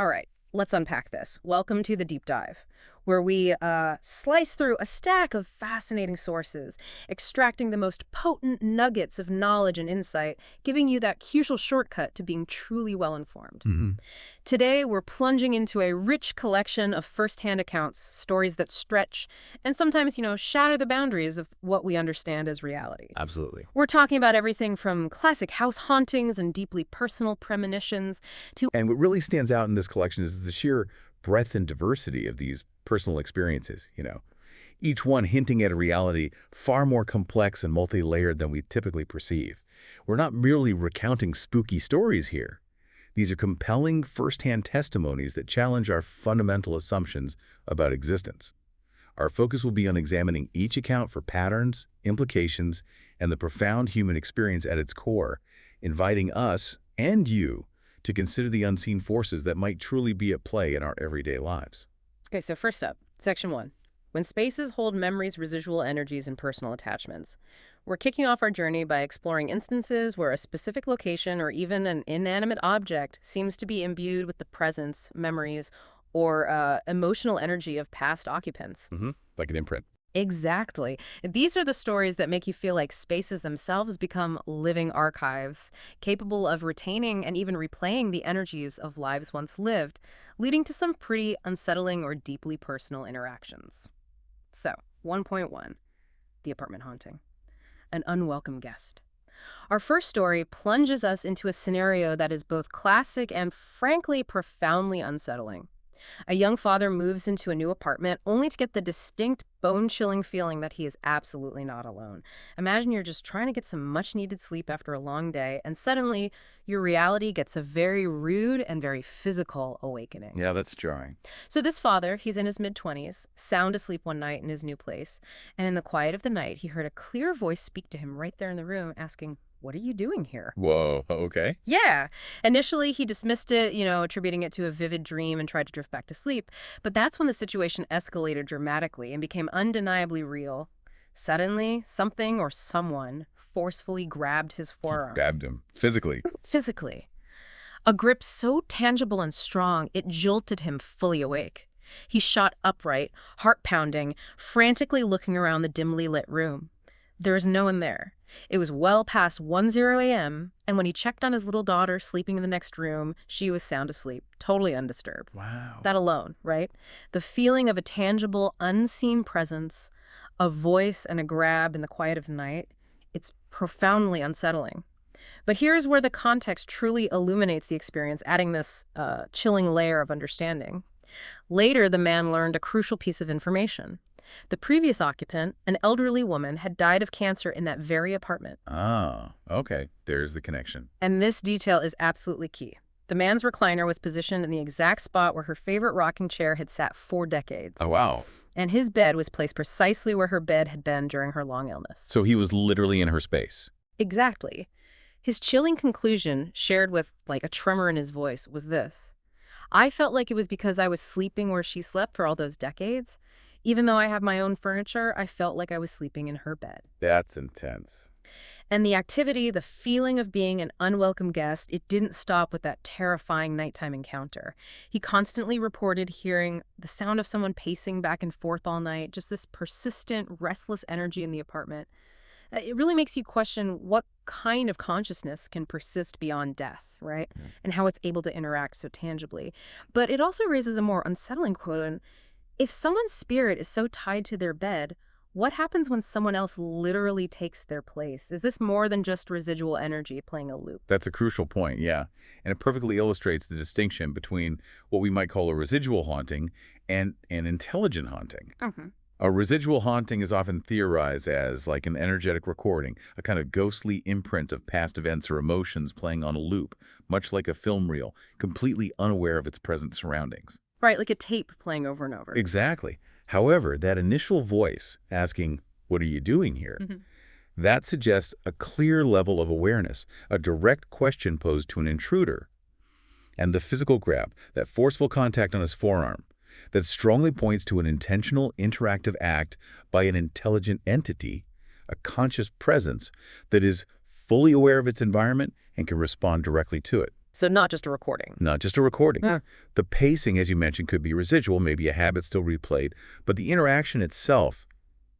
All right, let's unpack this. Welcome to the deep dive, where we slice through a stack of fascinating sources, extracting the most potent nuggets of knowledge and insight, giving you that crucial shortcut to being truly well-informed. Hmm. Today, we're plunging into a rich collection of first-hand accounts, stories that stretch and sometimes, shatter the boundaries of what we understand as reality. Absolutely. We're talking about everything from classic house hauntings and deeply personal premonitions to And what really stands out in this collection is the sheer breadth and diversity of these personal experiences. Each one hinting at a reality far more complex and multi-layered than we typically perceive. We're not merely recounting spooky stories here. These are compelling first-hand testimonies that challenge our fundamental assumptions about existence. Our focus will be on examining each account for patterns, implications, and the profound human experience at its core, inviting us and you to consider the unseen forces that might truly be at play in our everyday lives. Okay, so first up, section 1. When spaces hold memories, residual energies, and personal attachments. We're kicking off our journey by exploring instances where a specific location or even an inanimate object seems to be imbued with the presence, memories, or emotional energy of past occupants. Like an imprint. Exactly. These are the stories that make you feel like spaces themselves become living archives, capable of retaining and even replaying the energies of lives once lived, leading to some pretty unsettling or deeply personal interactions. So, 1.1, the apartment haunting. An unwelcome guest. Our first story plunges us into a scenario that is both classic and, frankly, profoundly unsettling. A young father moves into a new apartment only to get the distinct bone-chilling feeling that he is absolutely not alone. Imagine you're just trying to get some much-needed sleep after a long day, and suddenly your reality gets a very rude and very physical awakening. Yeah, that's jarring. So this father, he's in his mid-20s, sound asleep one night in his new place, and in the quiet of the night, he heard a clear voice speak to him right there in the room, asking, "What are you doing here?" Whoa, okay. Yeah. Initially, he dismissed it, attributing it to a vivid dream and tried to drift back to sleep. But that's when the situation escalated dramatically and became undeniably real. Suddenly, something or someone forcefully grabbed his forearm. Grabbed him. Physically. Physically. A grip so tangible and strong, it jolted him fully awake. He shot upright, heart pounding, frantically looking around the dimly lit room. There was no one there. It was well past 1:00 a.m., and when he checked on his little daughter sleeping in the next room, she was sound asleep, totally undisturbed. Wow. That alone, right? The feeling of a tangible, unseen presence, a voice and a grab in the quiet of the night, it's profoundly unsettling. But here's where the context truly illuminates the experience, adding this chilling layer of understanding. Later, the man learned a crucial piece of information. The previous occupant, an elderly woman, had died of cancer in that very apartment. Oh, okay. There's the connection. And this detail is absolutely key. The man's recliner was positioned in the exact spot where her favorite rocking chair had sat for decades. Oh, wow. And his bed was placed precisely where her bed had been during her long illness. So he was literally in her space. Exactly. His chilling conclusion, shared with, a tremor in his voice, was this: "I felt like it was because I was sleeping where she slept for all those decades. Even though I have my own furniture, I felt like I was sleeping in her bed." That's intense. And the activity, the feeling of being an unwelcome guest, it didn't stop with that terrifying nighttime encounter. He constantly reported hearing the sound of someone pacing back and forth all night, just this persistent, restless energy in the apartment. It really makes you question what kind of consciousness can persist beyond death, right? And how it's able to interact so tangibly. But it also raises a more unsettling quote. If someone's spirit is so tied to their bed, what happens when someone else literally takes their place? Is this more than just residual energy playing a loop? That's a crucial point, yeah. And it perfectly illustrates the distinction between what we might call a residual haunting and an intelligent haunting. A residual haunting is often theorized as like an energetic recording, a kind of ghostly imprint of past events or emotions playing on a loop, much like a film reel, completely unaware of its present surroundings. Right, like a tape playing over and over. Exactly. However, that initial voice asking, "What are you doing here?" that suggests a clear level of awareness, a direct question posed to an intruder. And the physical grab, that forceful contact on his forearm, that strongly points to an intentional, interactive act by an intelligent entity, a conscious presence that is fully aware of its environment and can respond directly to it. So not just a recording. Not just a recording. Yeah. The pacing, as you mentioned, could be residual, maybe a habit still replayed, but the interaction itself,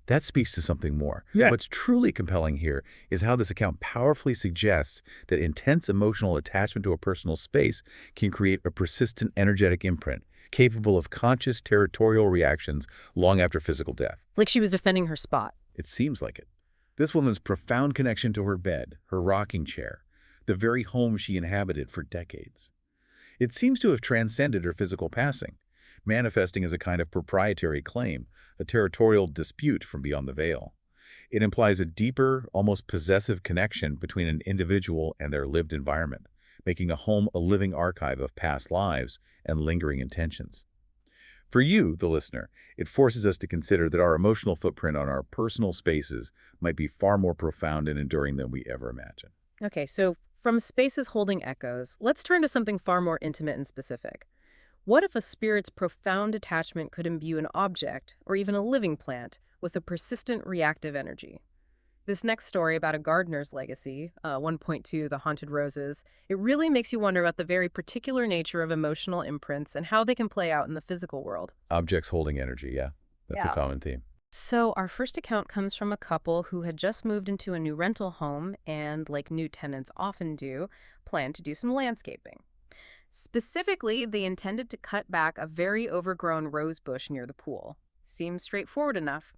that speaks to something more. Yeah. What's truly compelling here is how this account powerfully suggests that intense emotional attachment to a personal space can create a persistent energetic imprint, capable of conscious territorial reactions long after physical death. Like she was defending her spot. It seems like it. This woman's profound connection to her bed, her rocking chair, the very home she inhabited for decades. It seems to have transcended her physical passing, manifesting as a kind of proprietary claim, a territorial dispute from beyond the veil. It implies a deeper, almost possessive connection between an individual and their lived environment, making a home a living archive of past lives and lingering intentions. For you, the listener, it forces us to consider that our emotional footprint on our personal spaces might be far more profound and enduring than we ever imagined. Okay, so from spaces holding echoes, let's turn to something far more intimate and specific. What if a spirit's profound attachment could imbue an object, or even a living plant, with a persistent reactive energy? This next story about a gardener's legacy, 1.2, The Haunted Roses, it really makes you wonder about the very particular nature of emotional imprints and how they can play out in the physical world. Objects holding energy, yeah. That's a Yeah. common theme. So our first account comes from a couple who had just moved into a new rental home and, like new tenants often do, planned to do some landscaping. Specifically, they intended to cut back a very overgrown rose bush near the pool. Seems straightforward enough.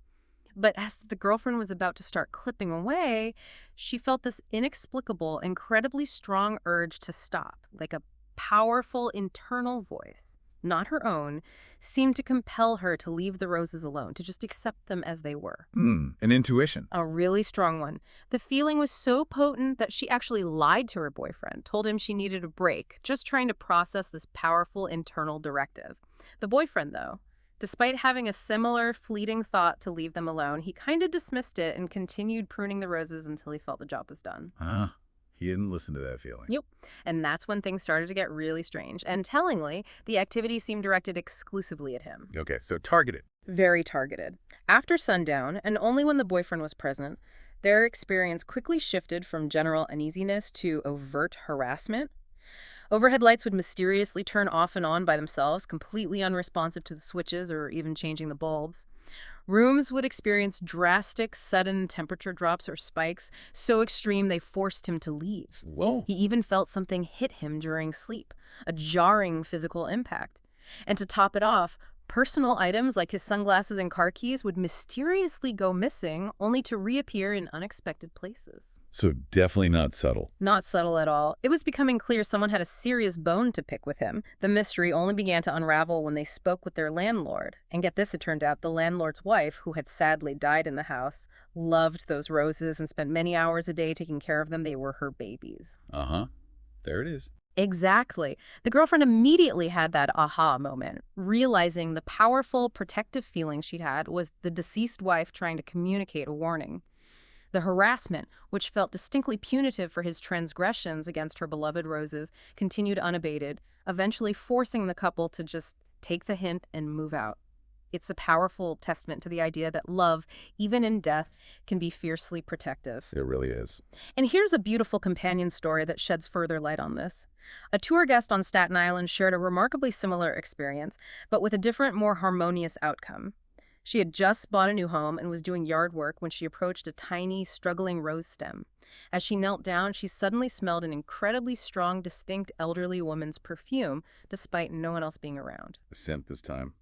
But as the girlfriend was about to start clipping away, she felt this inexplicable, incredibly strong urge to stop, like a powerful internal voice, not her own, seemed to compel her to leave the roses alone, to just accept them as they were. An intuition. A really strong one. The feeling was so potent that she actually lied to her boyfriend, told him she needed a break, just trying to process this powerful internal directive. The boyfriend, though, despite having a similar fleeting thought to leave them alone, he kind of dismissed it and continued pruning the roses until he felt the job was done. He didn't listen to that feeling. Yep. And that's when things started to get really strange. And tellingly, the activity seemed directed exclusively at him. Okay, so targeted. Very targeted. After sundown, and only when the boyfriend was present, their experience quickly shifted from general uneasiness to overt harassment. Overhead lights would mysteriously turn off and on by themselves, completely unresponsive to the switches or even changing the bulbs. Rooms would experience drastic, sudden temperature drops or spikes, so extreme they forced him to leave. Whoa. He even felt something hit him during sleep, a jarring physical impact. And to top it off, personal items like his sunglasses and car keys would mysteriously go missing, only to reappear in unexpected places. So definitely not subtle. Not subtle at all. It was becoming clear someone had a serious bone to pick with him. The mystery only began to unravel when they spoke with their landlord. And get this, it turned out the landlord's wife, who had sadly died in the house, loved those roses and spent many hours a day taking care of them. They were her babies. There it is. Exactly. The girlfriend immediately had that aha moment, realizing the powerful protective feeling she'd had was the deceased wife trying to communicate a warning. The harassment, which felt distinctly punitive for his transgressions against her beloved roses, continued unabated, eventually forcing the couple to just take the hint and move out. It's a powerful testament to the idea that love, even in death, can be fiercely protective. It really is. And here's a beautiful companion story that sheds further light on this. A tour guest on Staten Island shared a remarkably similar experience, but with a different, more harmonious outcome. She had just bought a new home and was doing yard work when she approached a tiny, struggling rose stem. As she knelt down, she suddenly smelled an incredibly strong, distinct elderly woman's perfume, despite no one else being around. The scent this time.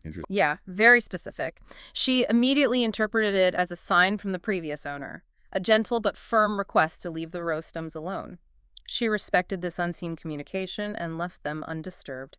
Interesting. Yeah, very specific. She immediately interpreted it as a sign from the previous owner, a gentle but firm request to leave the rose stems alone. She respected this unseen communication and left them undisturbed.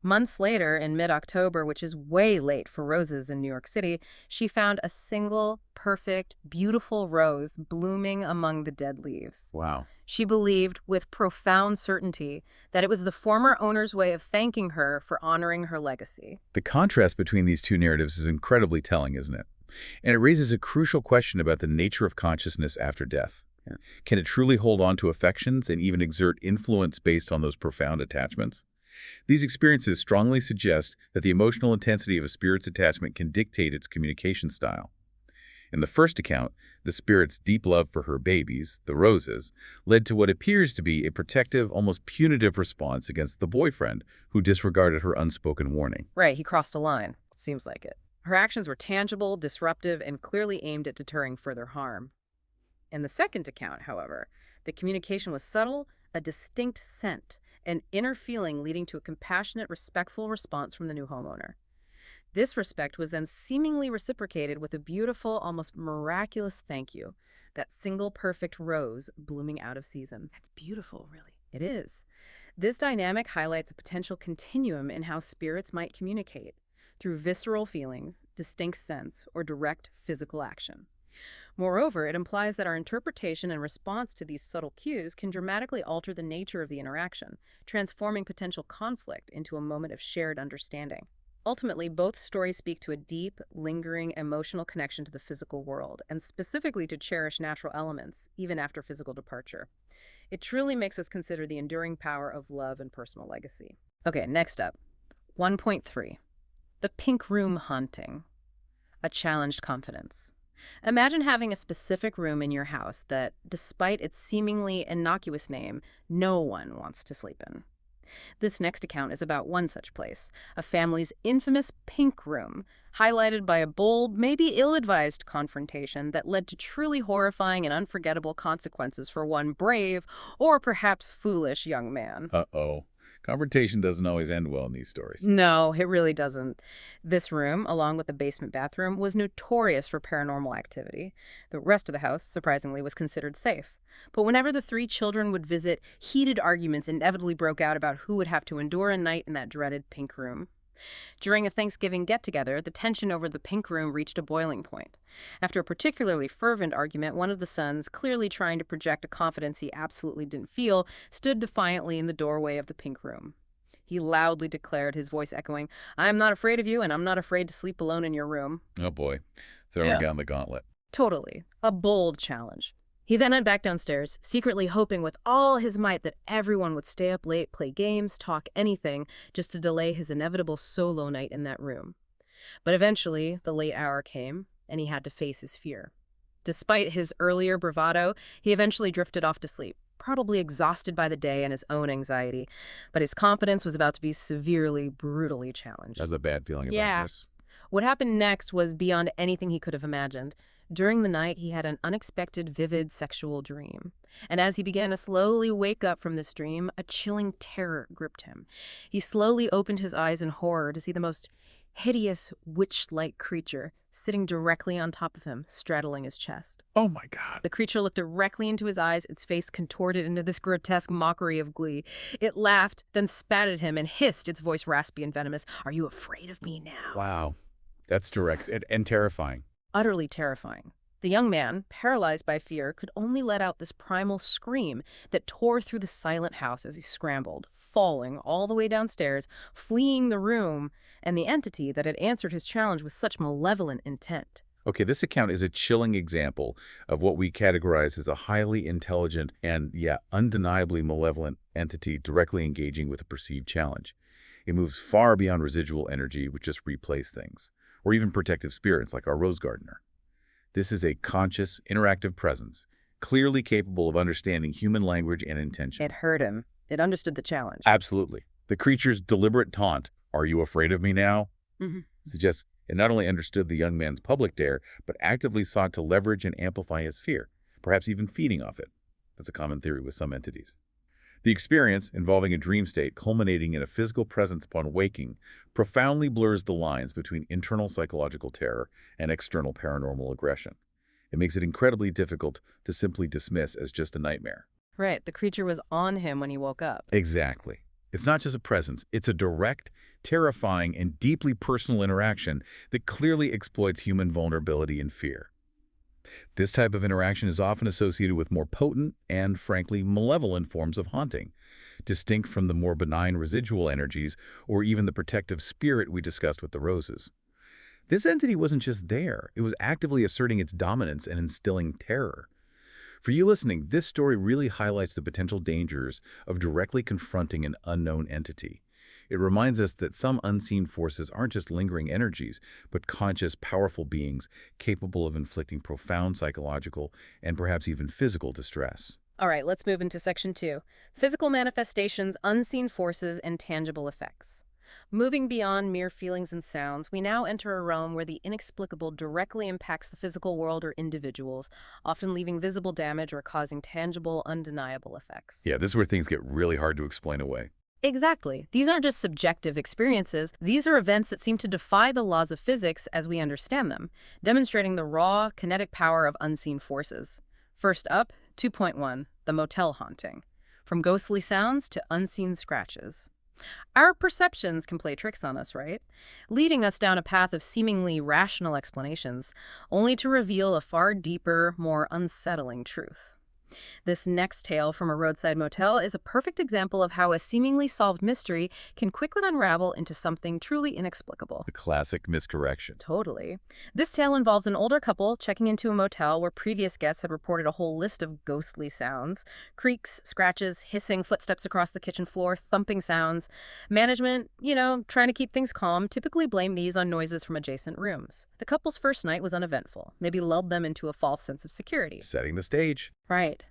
Months later, in mid-October, which is way late for roses in New York City, she found a single, perfect, beautiful rose blooming among the dead leaves. Wow. She believed, with profound certainty, that it was the former owner's way of thanking her for honoring her legacy. The contrast between these two narratives is incredibly telling, isn't it? And it raises a crucial question about the nature of consciousness after death. Can it truly hold on to affections and even exert influence based on those profound attachments? These experiences strongly suggest that the emotional intensity of a spirit's attachment can dictate its communication style. In the first account, the spirit's deep love for her babies, the roses, led to what appears to be a protective, almost punitive response against the boyfriend who disregarded her unspoken warning. Right, he crossed a line. Seems like it. Her actions were tangible, disruptive, and clearly aimed at deterring further harm. In the second account, however, the communication was subtle, a distinct scent, an inner feeling leading to a compassionate, respectful response from the new homeowner. This respect was then seemingly reciprocated with a beautiful, almost miraculous thank you, that single perfect rose blooming out of season. That's beautiful, really. It is. This dynamic highlights a potential continuum in how spirits might communicate through visceral feelings, distinct sense, or direct physical action. Moreover, it implies that our interpretation and response to these subtle cues can dramatically alter the nature of the interaction, transforming potential conflict into a moment of shared understanding. Ultimately, both stories speak to a deep, lingering emotional connection to the physical world, and specifically to cherish natural elements, even after physical departure. It truly makes us consider the enduring power of love and personal legacy. Okay, next up, 1.3. The Pink Room Haunting. A challenged confidence. Imagine having a specific room in your house that, despite its seemingly innocuous name, no one wants to sleep in. This next account is about one such place, a family's infamous pink room, highlighted by a bold, maybe ill-advised confrontation that led to truly horrifying and unforgettable consequences for one brave, or perhaps foolish, young man. Uh-oh. Confrontation doesn't always end well in these stories. No, it really doesn't. This room, along with the basement bathroom, was notorious for paranormal activity. The rest of the house, surprisingly, was considered safe. But whenever the three children would visit, heated arguments inevitably broke out about who would have to endure a night in that dreaded pink room. During a Thanksgiving get-together, the tension over the pink room reached a boiling point. After a particularly fervent argument, one of the sons, clearly trying to project a confidence he absolutely didn't feel, stood defiantly in the doorway of the pink room. He loudly declared, his voice echoing, "I am not afraid of you, and I'm not afraid to sleep alone in your room." Oh boy, throwing Yeah. down the gauntlet. Totally. A bold challenge. He then went back downstairs, secretly hoping with all his might that everyone would stay up late, play games, talk anything, just to delay his inevitable solo night in that room. But eventually, the late hour came, and he had to face his fear. Despite his earlier bravado, he eventually drifted off to sleep, probably exhausted by the day and his own anxiety. But his confidence was about to be severely, brutally challenged. That's a bad feeling about Yeah. this. What happened next was beyond anything he could have imagined. During the night, he had an unexpected, vivid sexual dream. And as he began to slowly wake up from this dream, a chilling terror gripped him. He slowly opened his eyes in horror to see the most hideous, witch-like creature sitting directly on top of him, straddling his chest. Oh my God. The creature looked directly into his eyes, its face contorted into this grotesque mockery of glee. It laughed, then spat at him and hissed, its voice raspy and venomous, "Are you afraid of me now?" Wow. That's direct and terrifying. Utterly terrifying. The young man, paralyzed by fear, could only let out this primal scream that tore through the silent house as he scrambled, falling all the way downstairs, fleeing the room and the entity that had answered his challenge with such malevolent intent. Okay, this account is a chilling example of what we categorize as a highly intelligent and, yeah, undeniably malevolent entity directly engaging with a perceived challenge. It moves far beyond residual energy, which just replays things, or even protective spirits like our rose gardener. This is a conscious, interactive presence, clearly capable of understanding human language and intention. It hurt him. It understood the challenge. Absolutely. The creature's deliberate taunt, "Are you afraid of me now?" Mhm. suggests it not only understood the young man's public dare, but actively sought to leverage and amplify his fear, perhaps even feeding off it. That's a common theory with some entities. The experience, involving a dream state culminating in a physical presence upon waking, profoundly blurs the lines between internal psychological terror and external paranormal aggression. It makes it incredibly difficult to simply dismiss as just a nightmare. Right, the creature was on him when he woke up. Exactly. It's not just a presence, it's a direct, terrifying, and deeply personal interaction that clearly exploits human vulnerability and fear. This type of interaction is often associated with more potent and, frankly, malevolent forms of haunting, distinct from the more benign residual energies or even the protective spirit we discussed with the roses. This entity wasn't just there, it was actively asserting its dominance and instilling terror. For you listening, this story really highlights the potential dangers of directly confronting an unknown entity. It reminds us that some unseen forces aren't just lingering energies, but conscious, powerful beings capable of inflicting profound psychological and perhaps even physical distress. All right, let's move into section 2. Physical manifestations, unseen forces, and tangible effects. Moving beyond mere feelings and sounds, we now enter a realm where the inexplicable directly impacts the physical world or individuals, often leaving visible damage or causing tangible, undeniable effects. Yeah, this is where things get really hard to explain away. Exactly. These aren't just subjective experiences. These are events that seem to defy the laws of physics as we understand them, demonstrating the raw, kinetic power of unseen forces. First up, 2.1, the motel haunting. From ghostly sounds to unseen scratches. Our perceptions can play tricks on us, right? Leading us down a path of seemingly rational explanations, only to reveal a far deeper, more unsettling truth. This next tale from a roadside motel is a perfect example of how a seemingly solved mystery can quickly unravel into something truly inexplicable. The classic miscorrection. Totally. This tale involves an older couple checking into a motel where previous guests had reported a whole list of ghostly sounds. Creaks, scratches, hissing, footsteps across the kitchen floor, thumping sounds. Management, trying to keep things calm, typically blamed these on noises from adjacent rooms. The couple's first night was uneventful, maybe lulled them into a false sense of security. Setting the stage. Right.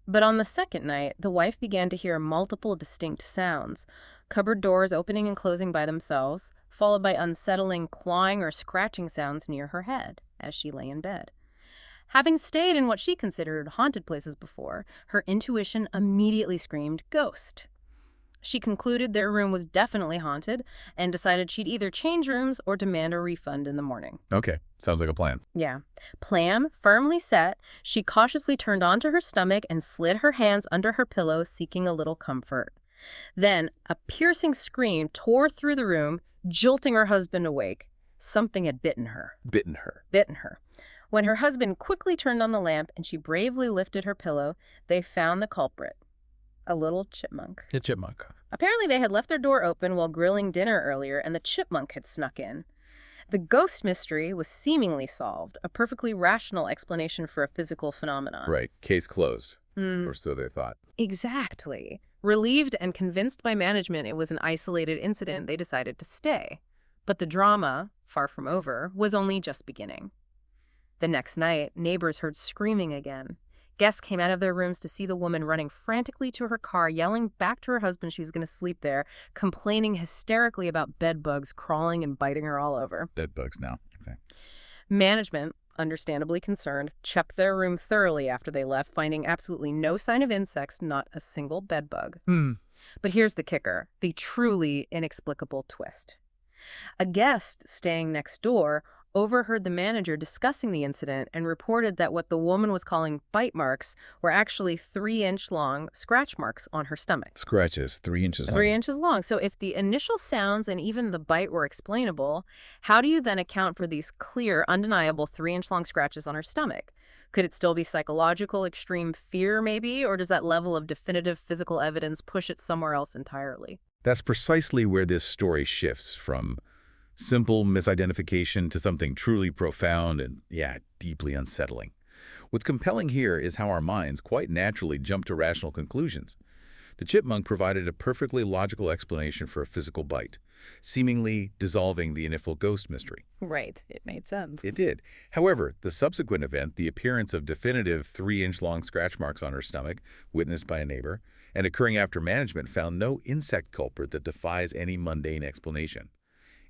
But on the second night, the wife began to hear multiple distinct sounds, cupboard doors opening and closing by themselves, followed by unsettling clawing or scratching sounds near her head as she lay in bed. Having stayed in what she considered haunted places before, her intuition immediately screamed ghost. She concluded their room was definitely haunted and decided she'd either change rooms or demand a refund in the morning. Okay, sounds like a plan. Yeah. Plan firmly set, she cautiously turned onto her stomach and slid her hands under her pillow, seeking a little comfort. Then, a piercing scream tore through the room, jolting her husband awake. Something had bitten her. Bitten her. Bitten her. When her husband quickly turned on the lamp and she bravely lifted her pillow, they found the culprit. A little chipmunk. A chipmunk. Apparently they had left their door open while grilling dinner earlier and the chipmunk had snuck in. The ghost mystery was seemingly solved, a perfectly rational explanation for a physical phenomenon. Right. Case closed. Or so they thought. Exactly. Relieved and convinced by management it was an isolated incident, they decided to stay. But the drama, far from over, was only just beginning. The next night, neighbors heard screaming again. Guests came out of their rooms to see the woman running frantically to her car, yelling back to her husband she was going to sleep there, complaining hysterically about bed bugs crawling and biting her all over. Dead bugs now. Okay. Management, understandably concerned, checked their room thoroughly after they left, finding absolutely no sign of insects, not a single bed bug. But here's the kicker, the truly inexplicable twist. A guest staying next door overheard the manager discussing the incident and reported that what the woman was calling bite marks were actually 3-inch long scratch marks on her stomach. Scratches, 3 inches long. 3 inches long. So if the initial sounds and even the bite were explainable, how do you then account for these clear, undeniable 3-inch long scratches on her stomach? Could it still be psychological, extreme fear maybe, or does that level of definitive physical evidence push it somewhere else entirely? That's precisely where this story shifts from simple misidentification to something truly profound and, deeply unsettling. What's compelling here is how our minds quite naturally jump to rational conclusions. The chipmunk provided a perfectly logical explanation for a physical bite, seemingly dissolving the initial ghost mystery. Right. It made sense. It did. However, the subsequent event, the appearance of definitive 3-inch long scratch marks on her stomach, witnessed by a neighbor, and occurring after management found no insect culprit that defies any mundane explanation.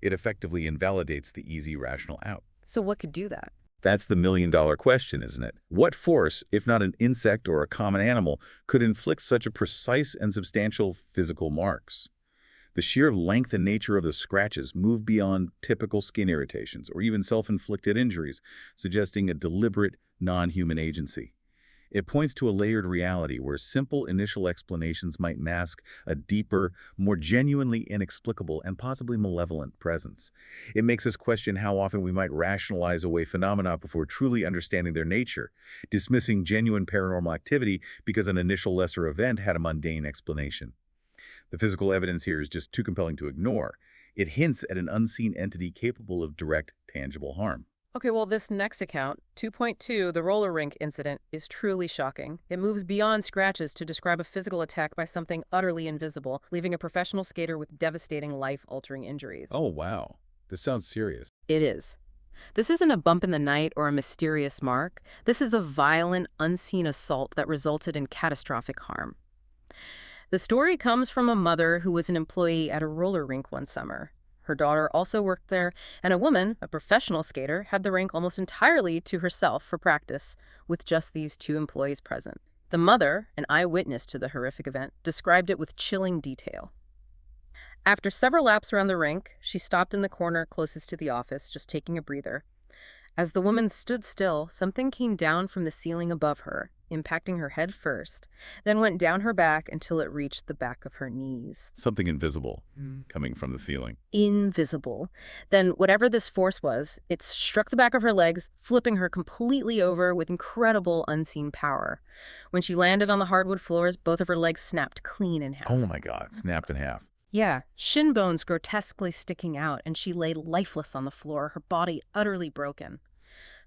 It effectively invalidates the easy rational out. So what could do that? That's the million-dollar question, isn't it? What force, if not an insect or a common animal, could inflict such a precise and substantial physical marks? The sheer length and nature of the scratches move beyond typical skin irritations or even self-inflicted injuries, suggesting a deliberate, non-human agency. It points to a layered reality where simple initial explanations might mask a deeper, more genuinely inexplicable and possibly malevolent presence. It makes us question how often we might rationalize away phenomena before truly understanding their nature, dismissing genuine paranormal activity because an initial lesser event had a mundane explanation. The physical evidence here is just too compelling to ignore. It hints at an unseen entity capable of direct, tangible harm. Okay, well, this next account, 2.2, the roller rink incident, is truly shocking. It moves beyond scratches to describe a physical attack by something utterly invisible, leaving a professional skater with devastating life-altering injuries. Oh, wow. This sounds serious. It is. This isn't a bump in the night or a mysterious mark. This is a violent, unseen assault that resulted in catastrophic harm. The story comes from a mother who was an employee at a roller rink one summer. Her daughter also worked there, and a woman, a professional skater, had the rink almost entirely to herself for practice, with just these two employees present. The mother, an eyewitness to the horrific event, described it with chilling detail. After several laps around the rink, she stopped in the corner closest to the office, just taking a breather. As the woman stood still, something came down from the ceiling above her, impacting her head first, then went down her back until it reached the back of her knees. Something invisible coming from the ceiling. Invisible. Then, whatever this force was, it struck the back of her legs, flipping her completely over with incredible unseen power. When she landed on the hardwood floors, both of her legs snapped clean in half. Oh my God, snapped in half. Yeah, shin bones grotesquely sticking out, and she lay lifeless on the floor, her body utterly broken.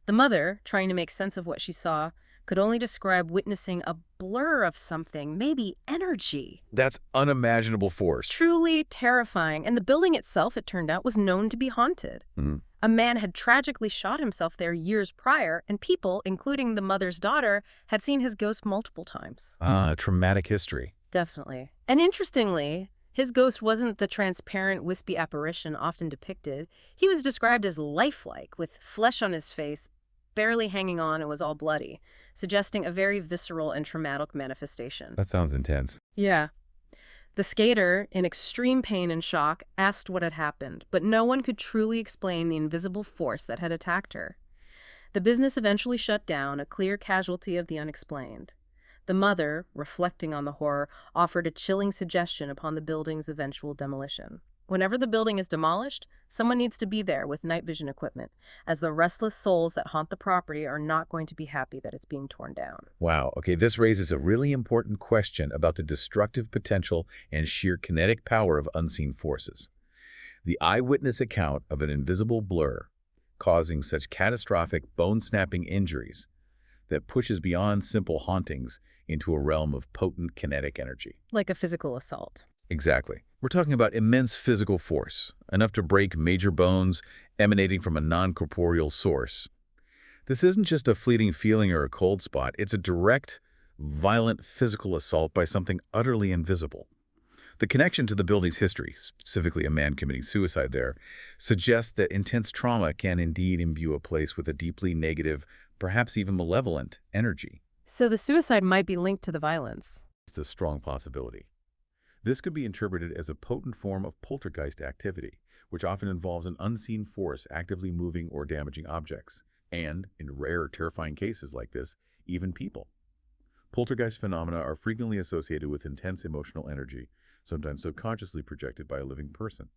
The mother, trying to make sense of what she saw, could only describe witnessing a blur of something, maybe energy. That's unimaginable force. Truly terrifying, and the building itself, it turned out, was known to be haunted. Mhm. A man had tragically shot himself there years prior, and people, including the mother's daughter, had seen his ghost multiple times. Ah, traumatic history. Definitely. And interestingly, his ghost wasn't the transparent, wispy apparition often depicted. He was described as lifelike, with flesh on his face, barely hanging on and was all bloody, suggesting a very visceral and traumatic manifestation. That sounds intense. Yeah. The skater, in extreme pain and shock, asked what had happened, but no one could truly explain the invisible force that had attacked her. The business eventually shut down, a clear casualty of the unexplained. The mother, reflecting on the horror, offered a chilling suggestion upon the building's eventual demolition. Whenever the building is demolished, someone needs to be there with night vision equipment, as the restless souls that haunt the property are not going to be happy that it's being torn down. Wow. Okay, this raises a really important question about the destructive potential and sheer kinetic power of unseen forces. The eyewitness account of an invisible blur causing such catastrophic bone-snapping injuries that pushes beyond simple hauntings into a realm of potent kinetic energy. Like a physical assault. Exactly. We're talking about immense physical force, enough to break major bones emanating from a non-corporeal source. This isn't just a fleeting feeling or a cold spot. It's a direct, violent physical assault by something utterly invisible. The connection to the building's history, specifically a man committing suicide there, suggests that intense trauma can indeed imbue a place with a deeply negative, perhaps even malevolent, energy. So the suicide might be linked to the violence. It's a strong possibility. This could be interpreted as a potent form of poltergeist activity, which often involves an unseen force actively moving or damaging objects, and, in rare, terrifying cases like this, even people. Poltergeist phenomena are frequently associated with intense emotional energy, sometimes subconsciously projected by a living person.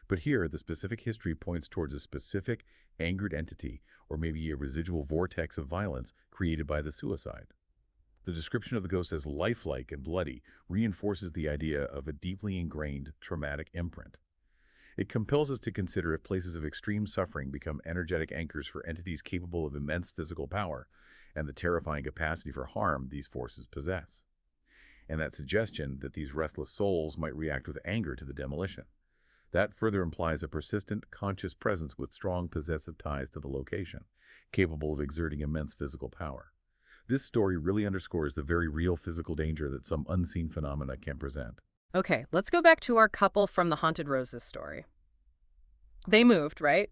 But here, the specific history points towards a specific, angered entity, or maybe a residual vortex of violence created by the suicide. The description of the ghost as lifelike and bloody reinforces the idea of a deeply ingrained, traumatic imprint. It compels us to consider if places of extreme suffering become energetic anchors for entities capable of immense physical power and the terrifying capacity for harm these forces possess. And that suggestion that these restless souls might react with anger to the demolition. That further implies a persistent, conscious presence with strong possessive ties to the location, capable of exerting immense physical power. This story really underscores the very real physical danger that some unseen phenomena can present. Okay, let's go back to our couple from the Haunted Roses story. They moved, right?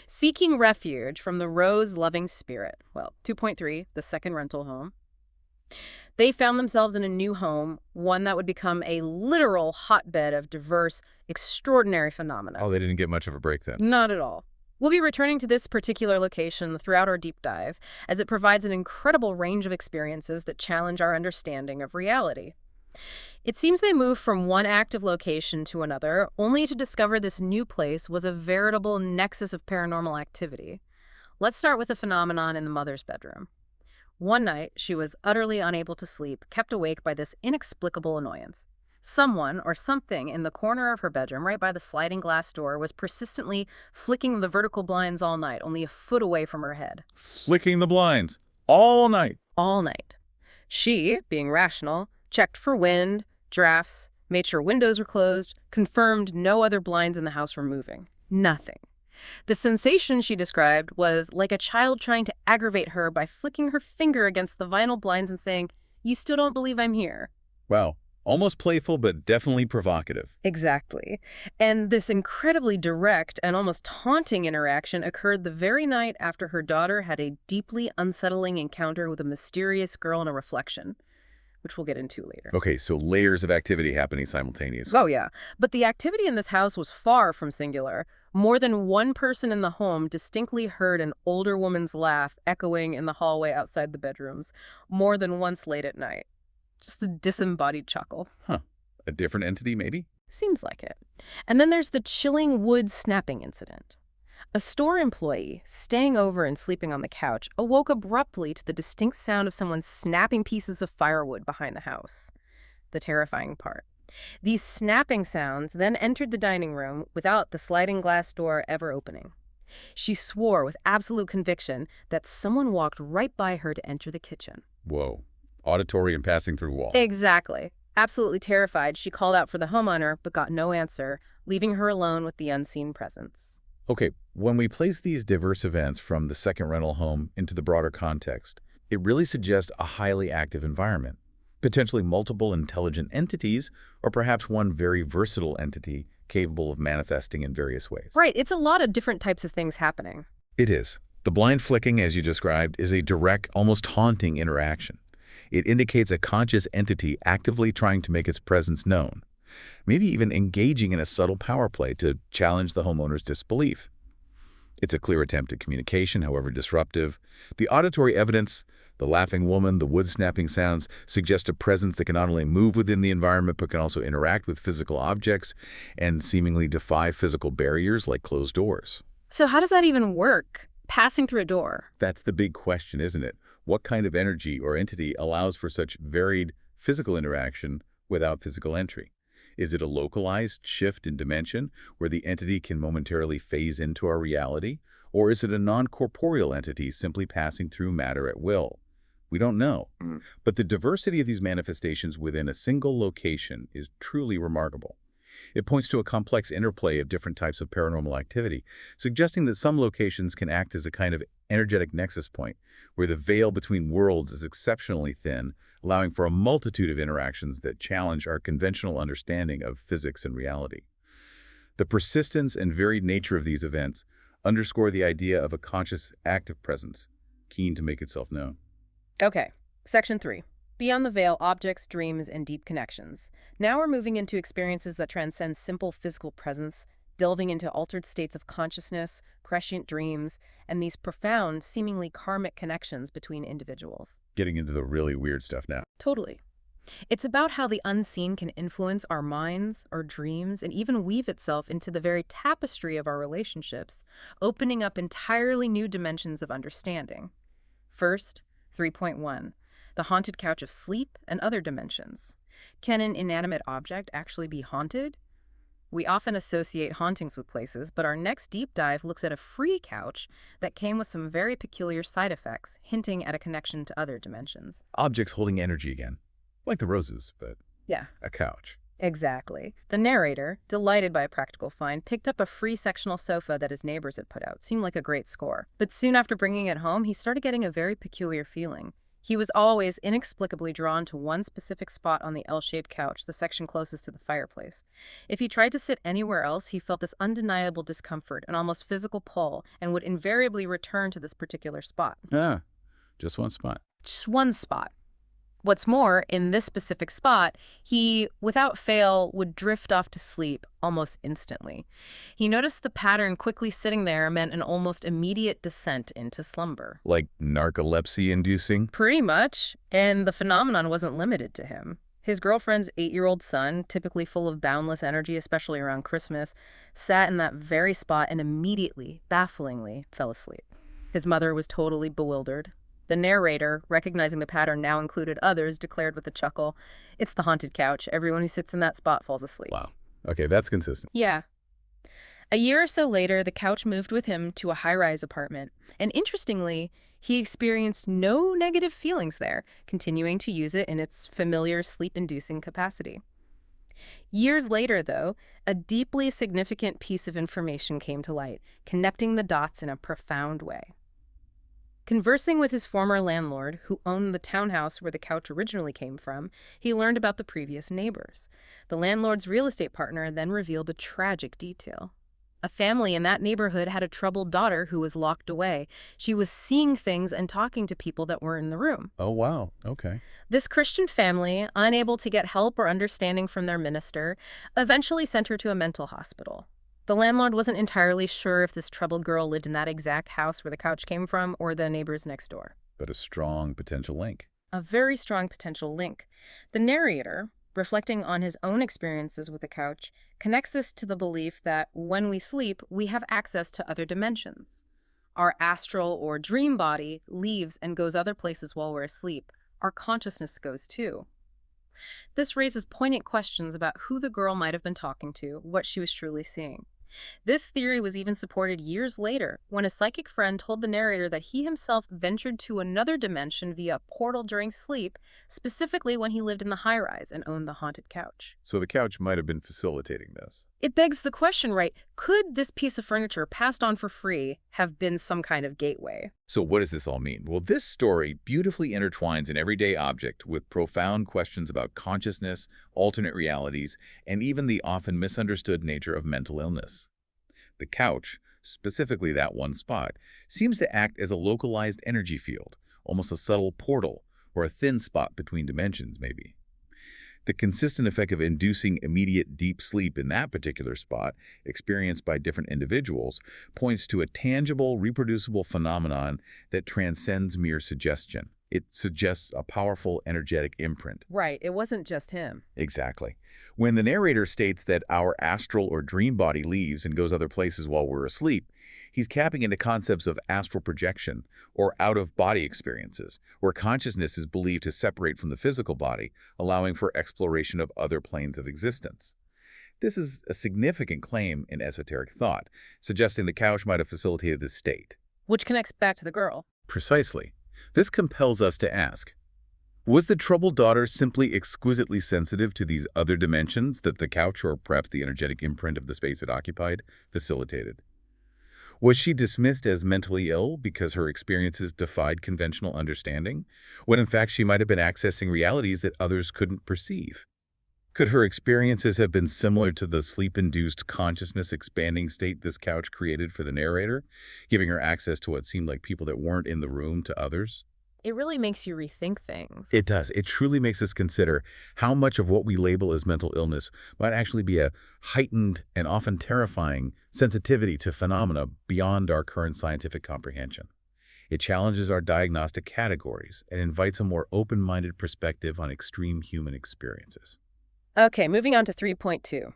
Seeking refuge from the rose-loving spirit. Well, 2.3, the second rental home. They found themselves in a new home, one that would become a literal hotbed of diverse, extraordinary phenomena. Oh, they didn't get much of a break then. Not at all. We'll be returning to this particular location throughout our deep dive, as it provides an incredible range of experiences that challenge our understanding of reality. It seems they moved from one active location to another, only to discover this new place was a veritable nexus of paranormal activity. Let's start with the phenomenon in the mother's bedroom. One night, she was utterly unable to sleep, kept awake by this inexplicable annoyance. Someone or something in the corner of her bedroom, right by the sliding glass door, was persistently flicking the vertical blinds all night, only a foot away from her head. Flicking the blinds all night. All night. She, being rational, checked for wind, drafts, made sure windows were closed, confirmed no other blinds in the house were moving. Nothing. The sensation she described was like a child trying to aggravate her by flicking her finger against the vinyl blinds and saying, "You still don't believe I'm here." Wow. Almost playful, but definitely provocative. Exactly. And this incredibly direct and almost taunting interaction occurred the very night after her daughter had a deeply unsettling encounter with a mysterious girl in a reflection, which we'll get into later. Okay, so layers of activity happening simultaneously. Oh, yeah. But the activity in this house was far from singular. More than one person in the home distinctly heard an older woman's laugh echoing in the hallway outside the bedrooms, more than once late at night. Just a disembodied chuckle. Huh. A different entity, maybe? Seems like it. And then there's the chilling wood snapping incident. A store employee, staying over and sleeping on the couch, awoke abruptly to the distinct sound of someone snapping pieces of firewood behind the house. The terrifying part. These snapping sounds then entered the dining room without the sliding glass door ever opening. She swore with absolute conviction that someone walked right by her to enter the kitchen. Whoa. Auditory and passing through wall. Exactly. Absolutely terrified, she called out for the homeowner but got no answer, leaving her alone with the unseen presence. Okay, when we place these diverse events from the second rental home into the broader context, it really suggests a highly active environment. Potentially multiple intelligent entities, or perhaps one very versatile entity capable of manifesting in various ways. Right, it's a lot of different types of things happening. It is. The blind flicking, as you described, is a direct, almost haunting interaction. It indicates a conscious entity actively trying to make its presence known, maybe even engaging in a subtle power play to challenge the homeowner's disbelief. It's a clear attempt at communication, however disruptive. The auditory evidence, the laughing woman, the wood snapping sounds, suggest a presence that can not only move within the environment but can also interact with physical objects and seemingly defy physical barriers like closed doors. So how does that even work? Passing through a door? That's the big question, isn't it? What kind of energy or entity allows for such varied physical interaction without physical entry? Is it a localized shift in dimension where the entity can momentarily phase into our reality? Or is it a non-corporeal entity simply passing through matter at will? We don't know. But the diversity of these manifestations within a single location is truly remarkable. It points to a complex interplay of different types of paranormal activity, suggesting that some locations can act as a kind of energetic nexus point, where the veil between worlds is exceptionally thin, allowing for a multitude of interactions that challenge our conventional understanding of physics and reality. The persistence and varied nature of these events underscore the idea of a conscious, active presence, keen to make itself known. Okay, Section 3. Beyond the veil, objects, dreams, and deep connections. Now we're moving into experiences that transcend simple physical presence, delving into altered states of consciousness, prescient dreams, and these profound, seemingly karmic connections between individuals. Getting into the really weird stuff now. Totally. It's about how the unseen can influence our minds, our dreams, and even weave itself into the very tapestry of our relationships, opening up entirely new dimensions of understanding. First, 3.1. The haunted couch of sleep and other dimensions. Can an inanimate object actually be haunted? We often associate hauntings with places, but our next deep dive looks at a free couch that came with some very peculiar side effects, hinting at a connection to other dimensions. Objects holding energy again. Like the roses, but Yeah, a couch. exactly. The narrator, delighted by a practical find, picked up a free sectional sofa that his neighbors had put out. Seemed like a great score. But soon after bringing it home, he started getting a very peculiar feeling. He was always inexplicably drawn to one specific spot on the L-shaped couch, the section closest to the fireplace. If he tried to sit anywhere else, he felt this undeniable discomfort, an almost physical pull, and would invariably return to this particular spot. Ah, just one spot. Just one spot. What's more, in this specific spot, he, without fail, would drift off to sleep almost instantly. He noticed the pattern quickly sitting there meant an almost immediate descent into slumber. Like narcolepsy-inducing? Pretty much, and the phenomenon wasn't limited to him. His girlfriend's 8-year-old son, typically full of boundless energy, especially around Christmas, sat in that very spot and immediately, bafflingly, fell asleep. His mother was totally bewildered. The narrator, recognizing the pattern now included others, declared with a chuckle, "It's the haunted couch. Everyone who sits in that spot falls asleep." Wow. Okay, that's consistent. Yeah. A year or so later, the couch moved with him to a high-rise apartment. And interestingly, he experienced no negative feelings there, continuing to use it in its familiar sleep-inducing capacity. Years later, though, a deeply significant piece of information came to light, connecting the dots in a profound way. Conversing with his former landlord, who owned the townhouse where the couch originally came from, he learned about the previous neighbors. The landlord's real estate partner then revealed a tragic detail. A family in that neighborhood had a troubled daughter who was locked away. She was seeing things and talking to people that were in the room. Oh, wow. Okay. This Christian family, unable to get help or understanding from their minister, eventually sent her to a mental hospital. The landlord wasn't entirely sure if this troubled girl lived in that exact house where the couch came from or the neighbors next door. But a strong potential link. A very strong potential link. The narrator, reflecting on his own experiences with the couch, connects this to the belief that when we sleep, we have access to other dimensions. Our astral or dream body leaves and goes other places while we're asleep. Our consciousness goes too. This raises poignant questions about who the girl might have been talking to, what she was truly seeing. This theory was even supported years later when a psychic friend told the narrator that he himself ventured to another dimension via a portal during sleep, specifically when he lived in the high-rise and owned the haunted couch. So the couch might have been facilitating this. It begs the question, right? Could this piece of furniture passed on for free have been some kind of gateway? So what does this all mean? Well, this story beautifully intertwines an everyday object with profound questions about consciousness, alternate realities, and even the often misunderstood nature of mental illness. The couch, specifically that one spot, seems to act as a localized energy field, almost a subtle portal, or a thin spot between dimensions, maybe. The consistent effect of inducing immediate deep sleep in that particular spot, experienced by different individuals, points to a tangible, reproducible phenomenon that transcends mere suggestion. It suggests a powerful energetic imprint. Right, it wasn't just him. Exactly. When the narrator states that our astral or dream body leaves and goes other places while we're asleep, he's tapping into concepts of astral projection or out-of-body experiences, where consciousness is believed to separate from the physical body, allowing for exploration of other planes of existence. This is a significant claim in esoteric thought, suggesting the couch might have facilitated this state. Which connects back to the girl. Precisely. This compels us to ask, was the troubled daughter simply exquisitely sensitive to these other dimensions that the couch, or perhaps the energetic imprint of the space it occupied, facilitated? Was she dismissed as mentally ill because her experiences defied conventional understanding, when in fact she might have been accessing realities that others couldn't perceive? Could her experiences have been similar to the sleep-induced consciousness-expanding state this couch created for the narrator, giving her access to what seemed like people that weren't in the room to others? It really makes you rethink things. It does. It truly makes us consider how much of what we label as mental illness might actually be a heightened and often terrifying sensitivity to phenomena beyond our current scientific comprehension. It challenges our diagnostic categories and invites a more open-minded perspective on extreme human experiences. Okay, moving on to 3.2.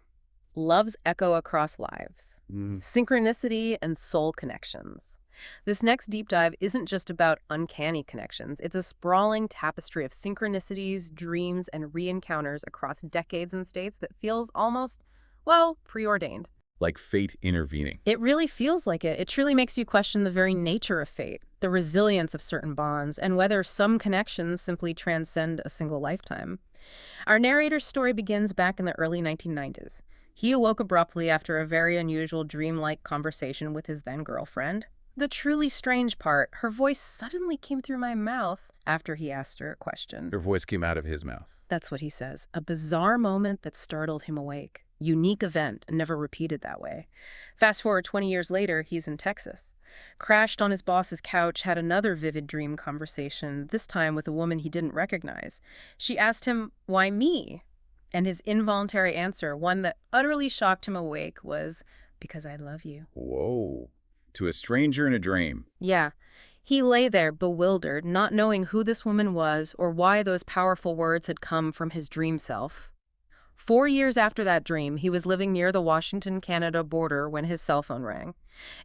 Love's echo across lives. Synchronicity and soul connections. This next deep dive isn't just about uncanny connections. It's a sprawling tapestry of synchronicities, dreams, and re-encounters across decades and states that feels almost, well, preordained. Like fate intervening. It really feels like it. It truly makes you question the very nature of fate, the resilience of certain bonds, and whether some connections simply transcend a single lifetime. Our narrator's story begins back in the early 1990s. He awoke abruptly after a very unusual dreamlike conversation with his then-girlfriend. The truly strange part, her voice suddenly came through my mouth after he asked her a question. Her voice came out of his mouth. That's what he says. A bizarre moment that startled him awake. Unique event, never repeated that way. Fast forward 20 years later, he's in Texas. Crashed on his boss's couch, had another vivid dream conversation, this time with a woman he didn't recognize. She asked him, "Why me?" And his involuntary answer, one that utterly shocked him awake, was, "Because I love you." Whoa. To a stranger in a dream. Yeah. He lay there, bewildered, not knowing who this woman was or why those powerful words had come from his dream self. 4 years after that dream, he was living near the Washington-Canada border when his cell phone rang.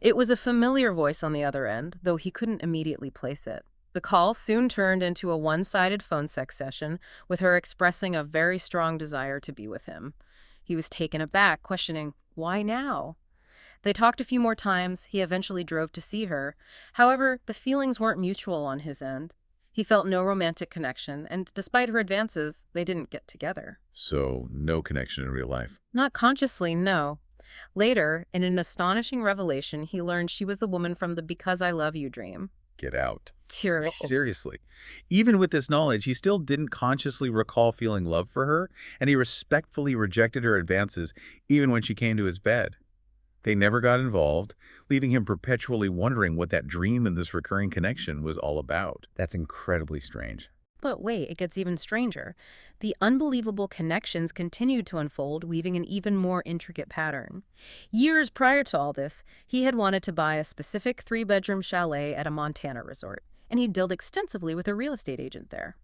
It was a familiar voice on the other end, though he couldn't immediately place it. The call soon turned into a one-sided phone sex session, with her expressing a very strong desire to be with him. He was taken aback, questioning, why now? They talked a few more times. He eventually drove to see her. However, the feelings weren't mutual on his end. He felt no romantic connection, and despite her advances, they didn't get together. So, no connection in real life. Not consciously, no. Later, in an astonishing revelation, he learned she was the woman from the Because I Love You dream. Get out. Terrible. Seriously. Even with this knowledge, he still didn't consciously recall feeling love for her, and he respectfully rejected her advances even when she came to his bed. They never got involved, leaving him perpetually wondering what that dream and this recurring connection was all about. That's incredibly strange. But wait, it gets even stranger. The unbelievable connections continued to unfold, weaving an even more intricate pattern. Years prior to all this, he had wanted to buy a specific three-bedroom chalet at a Montana resort, and he dealt extensively with a real estate agent there.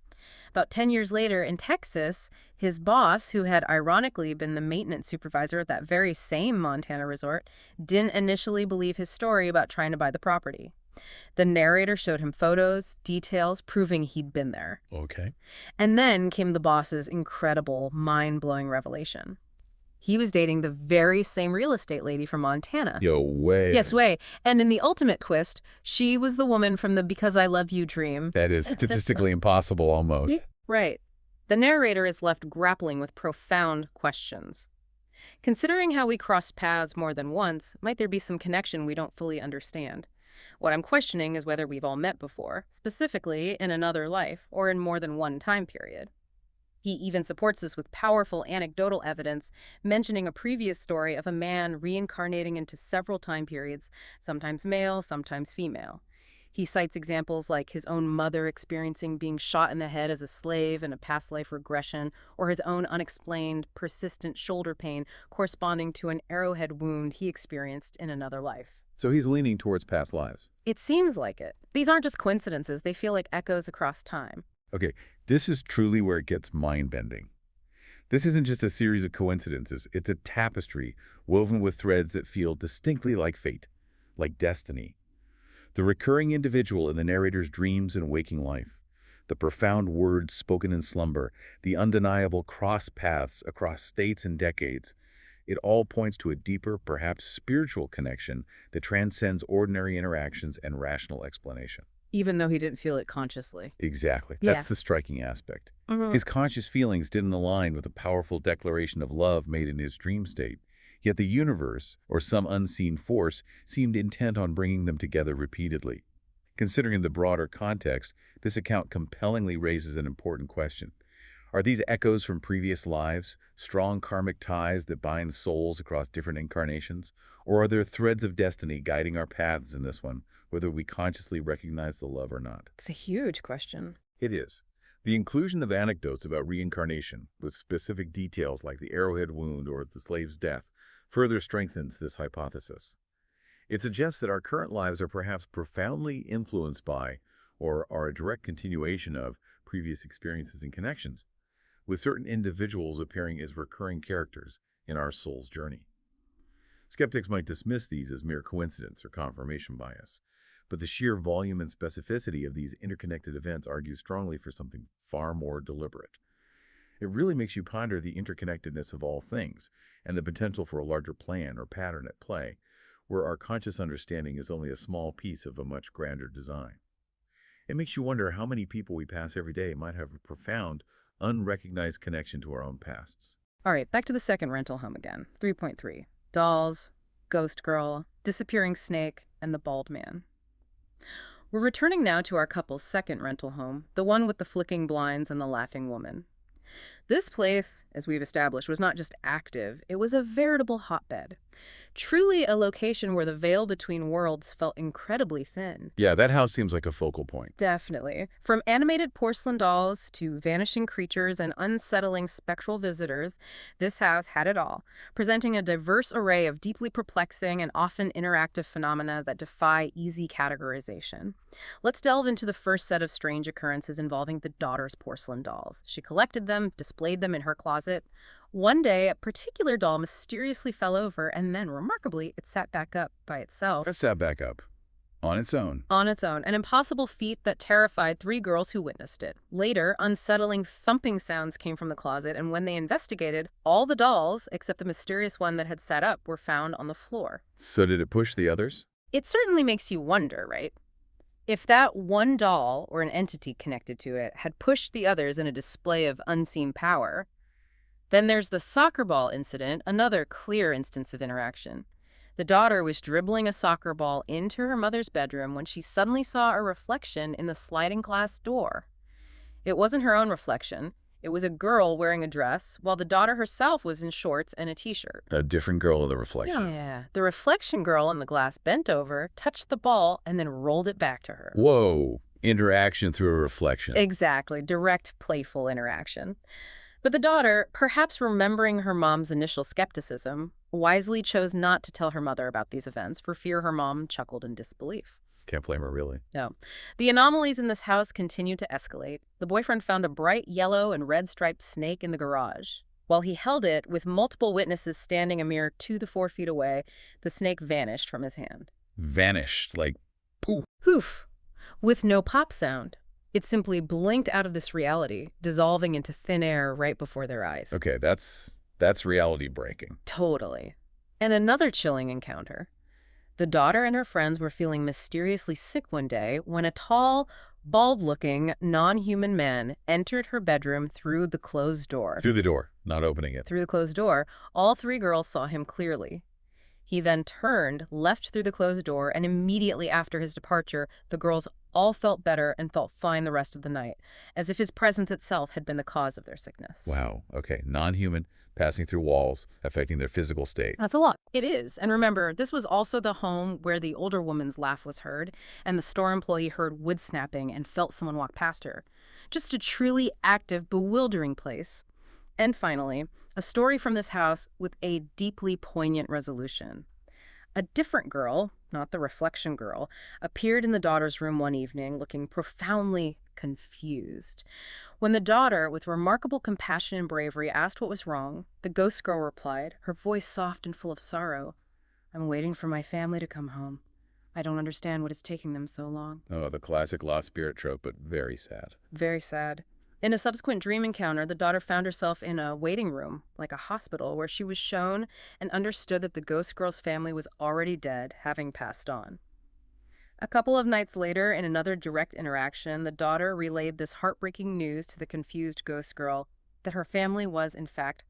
About 10 years later, in Texas, his boss, who had ironically been the maintenance supervisor at that very same Montana resort, didn't initially believe his story about trying to buy the property. The narrator showed him photos, details, proving he'd been there. Okay. And then came the boss's incredible, mind-blowing revelation. He was dating the very same real estate lady from Montana. Yo, way. Yes, way. And in the ultimate twist, she was the woman from the Because I Love You dream. That is statistically impossible almost. Right. The narrator is left grappling with profound questions. Considering how we crossed paths more than once, might there be some connection we don't fully understand? What I'm questioning is whether we've all met before, specifically in another life or in more than one time period. He even supports this with powerful anecdotal evidence, mentioning a previous story of a man reincarnating into several time periods, sometimes male, sometimes female. He cites examples like his own mother experiencing being shot in the head as a slave in a past life regression, or his own unexplained, persistent shoulder pain corresponding to an arrowhead wound he experienced in another life. So he's leaning towards past lives. It seems like it. These aren't just coincidences, they feel like echoes across time. Okay, this is truly where it gets mind-bending. This isn't just a series of coincidences. It's a tapestry woven with threads that feel distinctly like fate, like destiny. The recurring individual in the narrator's dreams and waking life, the profound words spoken in slumber, the undeniable cross paths across states and decades, it all points to a deeper, perhaps spiritual connection that transcends ordinary interactions and rational explanation. Even though he didn't feel it consciously. Exactly. Yeah. That's the striking aspect. Mhm. His conscious feelings didn't align with the powerful declaration of love made in his dream state. Yet the universe, or some unseen force, seemed intent on bringing them together repeatedly. Considering the broader context, this account compellingly raises an important question. Are these echoes from previous lives, strong karmic ties that bind souls across different incarnations? Or are there threads of destiny guiding our paths in this one, whether we consciously recognize the love or not? It's a huge question. It is. The inclusion of anecdotes about reincarnation, with specific details like the arrowhead wound or the slave's death, further strengthens this hypothesis. It suggests that our current lives are perhaps profoundly influenced by, or are a direct continuation of, previous experiences and connections, with certain individuals appearing as recurring characters in our soul's journey. Skeptics might dismiss these as mere coincidence or confirmation bias, but the sheer volume and specificity of these interconnected events argue strongly for something far more deliberate. It really makes you ponder the interconnectedness of all things and the potential for a larger plan or pattern at play, where our conscious understanding is only a small piece of a much grander design. It makes you wonder how many people we pass every day might have a profound, unrecognized connection to our own pasts. All right, back to the second rental home again. 3.3. Dolls, ghost girl, disappearing snake, and the bald man. We're returning now to our couple's second rental home, the one with the flicking blinds and the laughing woman. This place, as we've established, was not just active, it was a veritable hotbed. Truly a location where the veil between worlds felt incredibly thin. Yeah, that house seems like a focal point. Definitely. From animated porcelain dolls to vanishing creatures and unsettling spectral visitors, this house had it all, presenting a diverse array of deeply perplexing and often interactive phenomena that defy easy categorization. Let's delve into the first set of strange occurrences involving the daughter's porcelain dolls. She collected them, displayed them in her closet. One day, a particular doll mysteriously fell over, and then, remarkably, it sat back up by itself. Let's sat back up. On its own. On its own, an impossible feat that terrified 3 girls who witnessed it. Later, unsettling thumping sounds came from the closet, and when they investigated, all the dolls, except the mysterious one that had sat up, were found on the floor. So did it push the others? It certainly makes you wonder, right? If that one doll, or an entity connected to it, had pushed the others in a display of unseen power. Then there's the soccer ball incident, another clear instance of interaction. The daughter was dribbling a soccer ball into her mother's bedroom when she suddenly saw a reflection in the sliding glass door. It wasn't her own reflection. It was a girl wearing a dress, while the daughter herself was in shorts and a t-shirt. A different girl in the reflection. Yeah. The reflection girl in the glass bent over, touched the ball, and then rolled it back to her. Whoa. Interaction through a reflection. Exactly. Direct, playful interaction. But the daughter, perhaps remembering her mom's initial skepticism, wisely chose not to tell her mother about these events for fear her mom chuckled in disbelief. Can't blame her, really. No. The anomalies in this house continued to escalate. The boyfriend found a bright yellow and red striped snake in the garage. While he held it, with multiple witnesses standing a mere 2 to 4 feet away, the snake vanished from his hand. Vanished, like poof. Poof! With no pop sound. It simply blinked out of this reality, dissolving into thin air right before their eyes. Okay, that's reality breaking. Totally. And another chilling encounter. The daughter and her friends were feeling mysteriously sick one day when a tall, bald-looking, non-human man entered her bedroom through the closed door. Through the door, not opening it. Through the closed door, all 3 girls saw him clearly. He then turned, left through the closed door, and immediately after his departure, the girls all felt better and felt fine the rest of the night, as if his presence itself had been the cause of their sickness. Wow, okay. Non-human, passing through walls, affecting their physical state. That's a lot. It is. And remember, this was also the home where the older woman's laugh was heard, and the store employee heard wood snapping and felt someone walk past her. Just a truly active, bewildering place. And finally, a story from this house with a deeply poignant resolution. A different girl, not the reflection girl, appeared in the daughter's room one evening looking profoundly confused. When the daughter, with remarkable compassion and bravery, asked what was wrong, the ghost girl replied, her voice soft and full of sorrow, "I'm waiting for my family to come home. I don't understand what is taking them so long." Oh, the classic lost spirit trope, but very sad. Very sad. In a subsequent dream encounter, the daughter found herself in a waiting room, like a hospital, where she was shown and understood that the ghost girl's family was already dead, having passed on. A couple of nights later, in another direct interaction, the daughter relayed this heartbreaking news to the confused ghost girl, that her family was, in fact,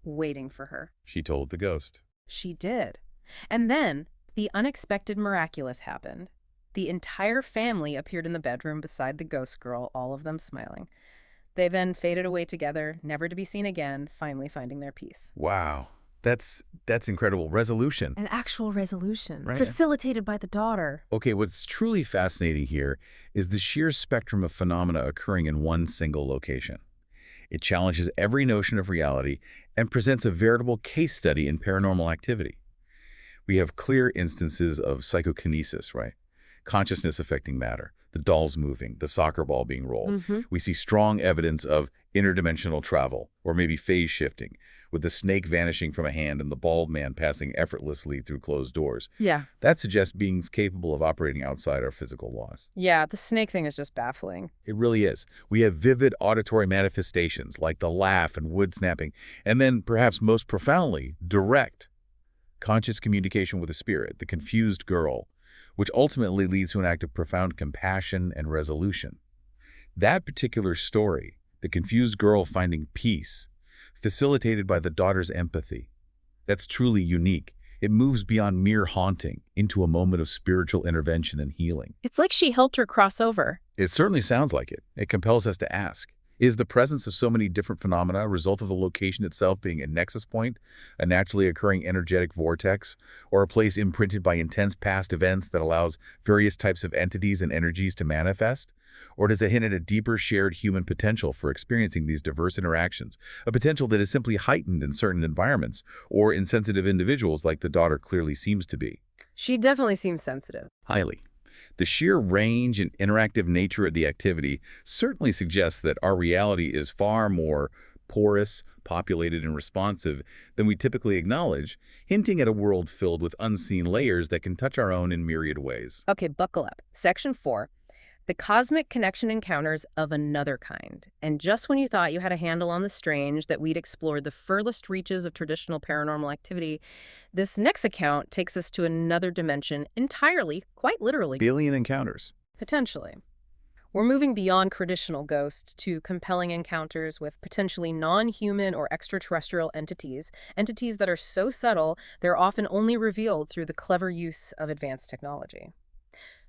waiting for her. She told the ghost. She did. And then, the unexpected miraculous happened. The entire family appeared in the bedroom beside the ghost girl, all of them smiling. They then faded away together, never to be seen again, finally finding their peace. Wow. That's incredible. Resolution. An actual resolution, Right. facilitated by the daughter. Okay, what's truly fascinating here is the sheer spectrum of phenomena occurring in one single location. It challenges every notion of reality and presents a veritable case study in paranormal activity. We have clear instances of psychokinesis, right? Consciousness affecting matter, the dolls moving, the soccer ball being rolled. We see strong evidence of interdimensional travel, or maybe phase shifting, with the snake vanishing from a hand and the bald man passing effortlessly through closed doors. Yeah. That suggests beings capable of operating outside our physical laws. Yeah, the snake thing is just baffling. It really is. We have vivid auditory manifestations like the laugh and wood snapping, and then, perhaps most profoundly, direct, conscious communication with the spirit, the confused girl, which ultimately leads to an act of profound compassion and resolution. That particular story, the confused girl finding peace, facilitated by the daughter's empathy, that's truly unique. It moves beyond mere haunting into a moment of spiritual intervention and healing. It's like she helped her cross over. It certainly sounds like it. It compels us to ask, is the presence of so many different phenomena a result of the location itself being a nexus point, a naturally occurring energetic vortex, or a place imprinted by intense past events that allows various types of entities and energies to manifest? Or does it hint at a deeper shared human potential for experiencing these diverse interactions, a potential that is simply heightened in certain environments or in sensitive individuals like the daughter clearly seems to be? She definitely seems sensitive. Highly. The sheer range and interactive nature of the activity certainly suggests that our reality is far more porous, populated, and responsive than we typically acknowledge, hinting at a world filled with unseen layers that can touch our own in myriad ways. Okay, buckle up. Section 4. The cosmic connection encounters of another kind. And just when you thought you had a handle on the strange, that we'd explored the furthest reaches of traditional paranormal activity, this next account takes us to another dimension entirely, quite literally, Alien encounters. potentially. We're moving beyond traditional ghosts to compelling encounters with potentially non-human or extraterrestrial entities, entities that are so subtle they're often only revealed through the clever use of advanced technology.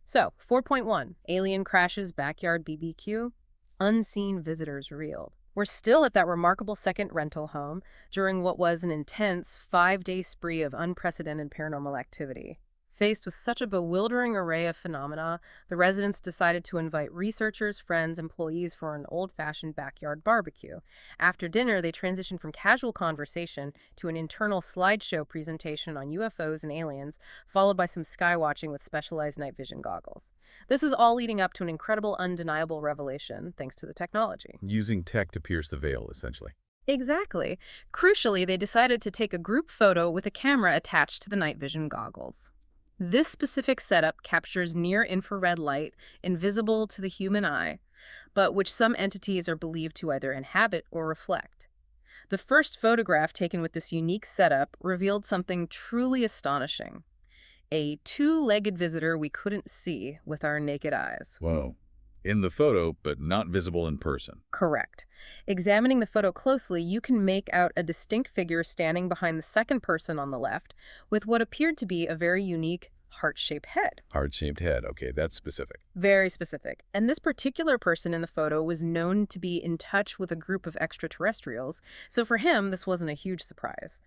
So, 4.1, Alien Crashes Backyard BBQ, Unseen Visitors Revealed. We're still at that remarkable second rental home during what was an intense 5-day spree of unprecedented paranormal activity. Faced with such a bewildering array of phenomena, the residents decided to invite researchers, friends, employees for an old-fashioned backyard barbecue. After dinner, they transitioned from casual conversation to an internal slideshow presentation on UFOs and aliens, followed by some skywatching with specialized night vision goggles. This is all leading up to an incredible, undeniable revelation, thanks to the technology. Using tech to pierce the veil, essentially. Exactly. Crucially, they decided to take a group photo with a camera attached to the night vision goggles. This specific setup captures near-infrared light, invisible to the human eye, but which some entities are believed to either inhabit or reflect. The first photograph taken with this unique setup revealed something truly astonishing. A two-legged visitor we couldn't see with our naked eyes. Whoa. In the photo, but not visible in person. Correct. Examining the photo closely, you can make out a distinct figure standing behind the second person on the left with what appeared to be a very unique heart-shaped head. Heart-shaped head. Okay, that's specific. Very specific. And this particular person in the photo was known to be in touch with a group of extraterrestrials, so for him, this wasn't a huge surprise.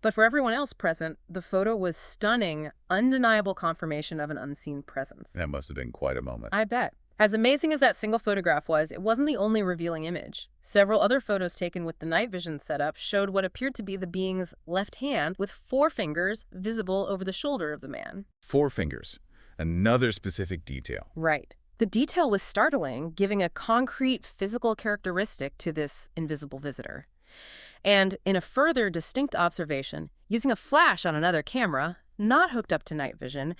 But for everyone else present, the photo was stunning, undeniable confirmation of an unseen presence. That must have been quite a moment. I bet. As amazing as that single photograph was, it wasn't the only revealing image. Several other photos taken with the night vision setup showed what appeared to be the being's left hand with 4 fingers visible over the shoulder of the man. 4 fingers. Another specific detail. Right. The detail was startling, giving a concrete physical characteristic to this invisible visitor. And in a further distinct observation, using a flash on another camera, not hooked up to night vision,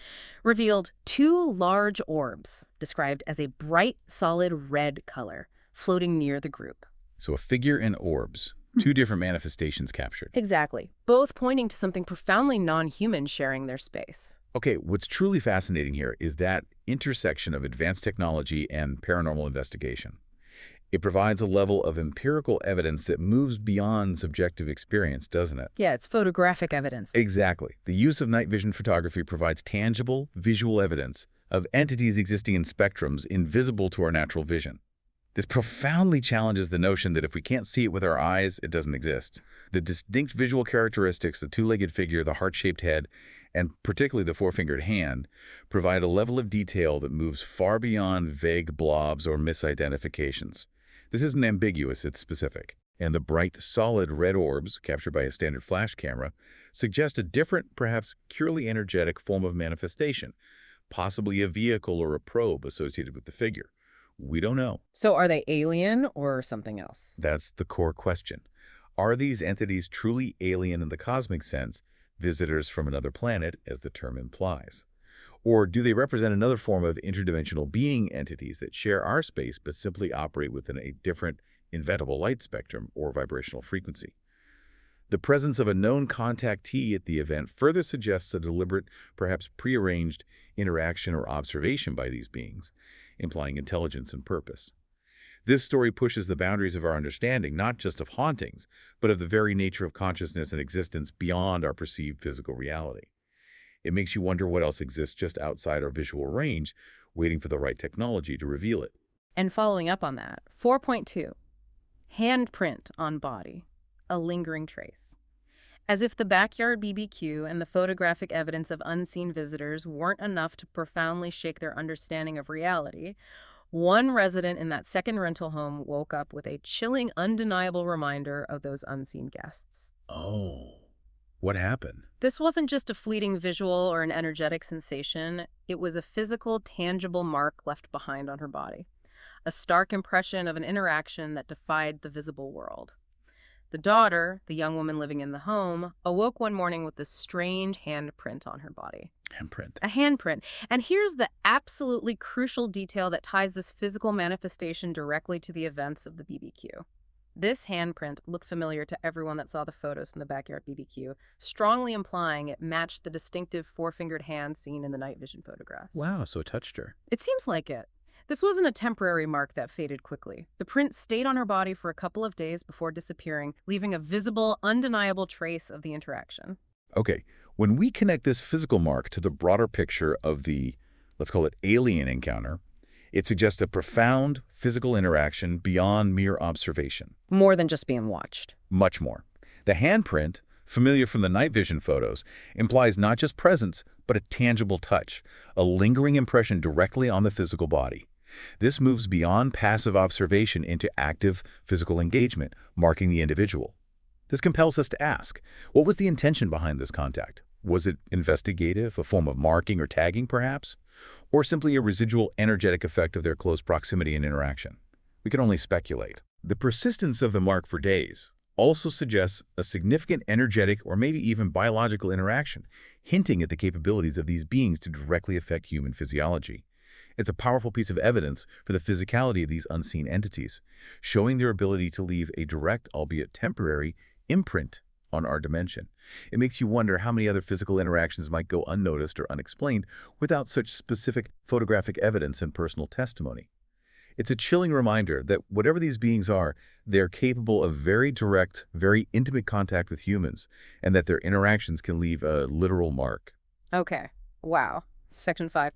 revealed 2 large orbs, described as a bright, solid red color, floating near the group. So a figure and orbs. 2 different manifestations captured. Exactly, both pointing to something profoundly non-human sharing their space. Okay, what's truly fascinating here is that intersection of advanced technology and paranormal investigation. It provides a level of empirical evidence that moves beyond subjective experience, doesn't it? Yeah, it's photographic evidence. Exactly. The use of night vision photography provides tangible, visual evidence of entities existing in spectrums invisible to our natural vision. This profoundly challenges the notion that if we can't see it with our eyes, it doesn't exist. The distinct visual characteristics, the 2-legged figure, the heart-shaped head, and particularly the 4-fingered hand, provide a level of detail that moves far beyond vague blobs or misidentifications. This isn't ambiguous, it's specific. And the bright, solid red orbs, captured by a standard flash camera, suggest a different, perhaps purely energetic form of manifestation, possibly a vehicle or a probe associated with the figure. We don't know. So are they alien or something else? That's the core question. Are these entities truly alien in the cosmic sense, visitors from another planet, as the term implies? Or do they represent another form of interdimensional being entities that share our space but simply operate within a different, inventable light spectrum or vibrational frequency? The presence of a known contactee at the event further suggests a deliberate, perhaps prearranged interaction or observation by these beings, implying intelligence and purpose. This story pushes the boundaries of our understanding, not just of hauntings, but of the very nature of consciousness and existence beyond our perceived physical reality. It makes you wonder what else exists just outside our visual range, waiting for the right technology to reveal it. And following up on that, 4.2, handprint on body, a lingering trace. As if the backyard BBQ and the photographic evidence of unseen visitors weren't enough to profoundly shake their understanding of reality, one resident in that second rental home woke up with a chilling, undeniable reminder of those unseen guests. Oh, what happened? This wasn't just a fleeting visual or an energetic sensation. It was a physical, tangible mark left behind on her body. A stark impression of an interaction that defied the visible world. The daughter, the young woman living in the home, awoke one morning with this strange handprint on her body. Handprint. A handprint. And here's the absolutely crucial detail that ties this physical manifestation directly to the events of the BBQ. This handprint looked familiar to everyone that saw the photos from the backyard BBQ, strongly implying it matched the distinctive four-fingered hand seen in the night vision photographs. Wow, so it touched her. It seems like it. This wasn't a temporary mark that faded quickly. The print stayed on her body for a couple of days before disappearing, leaving a visible, undeniable trace of the interaction. Okay, when we connect this physical mark to the broader picture of the, let's call it alien encounter, it suggests a profound physical interaction beyond mere observation. More than just being watched. Much more. The handprint, familiar from the night vision photos, implies not just presence, but a tangible touch, a lingering impression directly on the physical body. This moves beyond passive observation into active physical engagement, marking the individual. This compels us to ask, what was the intention behind this contact? Was it investigative, a form of marking or tagging perhaps? Or simply a residual energetic effect of their close proximity and interaction? We can only speculate. The persistence of the mark for days also suggests a significant energetic or maybe even biological interaction, hinting at the capabilities of these beings to directly affect human physiology. It's a powerful piece of evidence for the physicality of these unseen entities, showing their ability to leave a direct, albeit temporary, imprint on our dimension. It makes you wonder how many other physical interactions might go unnoticed or unexplained without such specific photographic evidence and personal testimony. It's a chilling reminder that whatever these beings are, they're capable of very direct, very intimate contact with humans, and that their interactions can leave a literal mark. Okay. Wow. Section 5.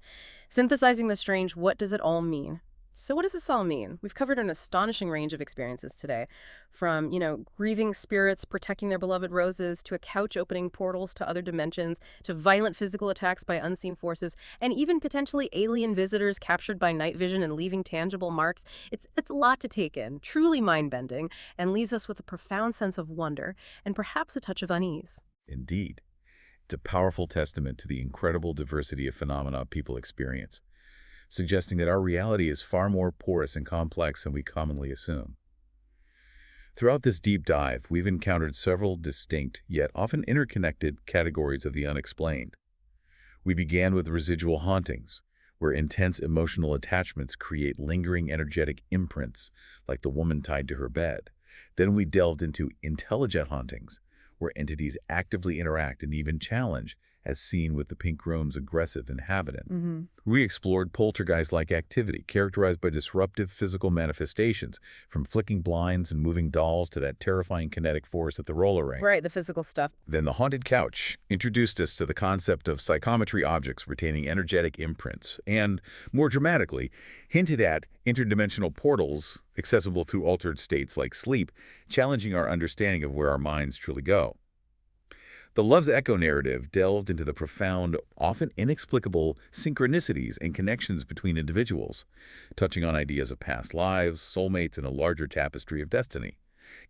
Synthesizing the strange, what does it all mean? So what does this all mean? We've covered an astonishing range of experiences today, from, grieving spirits protecting their beloved roses, to a couch opening portals to other dimensions, to violent physical attacks by unseen forces, and even potentially alien visitors captured by night vision and leaving tangible marks. It's a lot to take in, truly mind-bending, and leaves us with a profound sense of wonder and perhaps a touch of unease. Indeed. It's a powerful testament to the incredible diversity of phenomena people experience, suggesting that our reality is far more porous and complex than we commonly assume. Throughout this deep dive, we've encountered several distinct, yet often interconnected, categories of the unexplained. We began with residual hauntings, where intense emotional attachments create lingering energetic imprints, like the woman tied to her bed. Then we delved into intelligent hauntings, where entities actively interact and even challenge, as seen with the pink room's aggressive inhabitant. We explored poltergeist-like activity, characterized by disruptive physical manifestations, from flicking blinds and moving dolls to that terrifying kinetic force at the roller rink. Right, the physical stuff. Then the haunted couch introduced us to the concept of psychometry objects retaining energetic imprints, and, more dramatically, hinted at interdimensional portals accessible through altered states like sleep, challenging our understanding of where our minds truly go. The Love's Echo narrative delved into the profound, often inexplicable synchronicities and connections between individuals, touching on ideas of past lives, soulmates, and a larger tapestry of destiny,